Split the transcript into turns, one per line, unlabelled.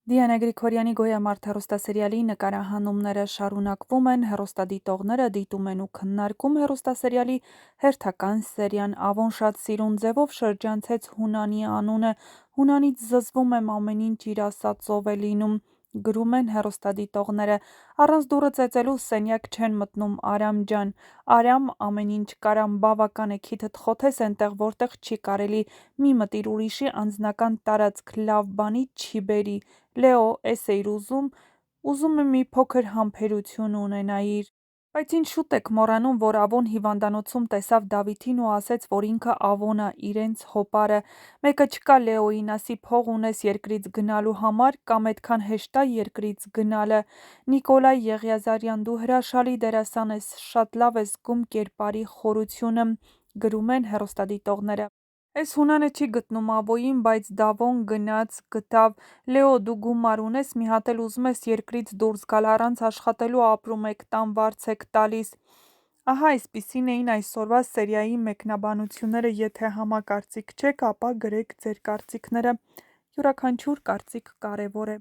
Դիանա Գրիգորյանի «Գոյամարտ» հեռուստասերիալի նկարահանումները շարունակվում են, հեռուստադիտողները դիտում են ու քննարկում հեռուստասերիալի հերթական սերիան։ Ավոն շատ սիրուն ձևով շրջանցեց Հունանի անունը, Հունանից զզվում եմ ամեն ինչ իր ասածով է լինում, գրում են հեռուստադիտողները։ Առանց դուռը ծեծելու սենյակ չեն մտնում Արամ ջան, Արամ ամեն ինչ կարամ բավական է քիթդ խոթես էնտեղ որտեղ չի կարելի, մի մտիր ուրիշի անձնական տարածք, լավ բանի չի բերի, Լեո, էս էիր ուզում եմ մի փոքր համբերություն ունենայիր։ Բայց ինչ շուտ եք մոռանում, որ Ավոն հիվանդանոցում տեսավ Դավիթին ու ասեց, որ ինքը Ավոն ա, իրենց հոպարը։ Մեկը չկա Լեոյին ասի փող ունես երկրից գնալու համար, կամ էդքան հեշտ ա երկրից գնալը։ Նիկոլայ Եղիազարյան, դու հրաշալի դերասան ես, շատ լավ ես զգում կերպարի խորությունը, գրում են հեռուստադիտողները։ Էս Հունանը չի գտնում Ավոյին, բայց Դավոն գնաց, գտավ։ Լեո, դու գումար ունես, մի հատ էլ ուզում ես երկրից դուրս գալ, առանց աշխատելու ապրում եք, տան վարձ եք տալիս։ Ահա այսպիսին էին այսօրվա սերիայի մեկնաբանությունները, եթե համակարծիք չեք, ապա գրեք ձեր կարծիքները։ Յուրաքանչյուր կարծիք կարևոր է։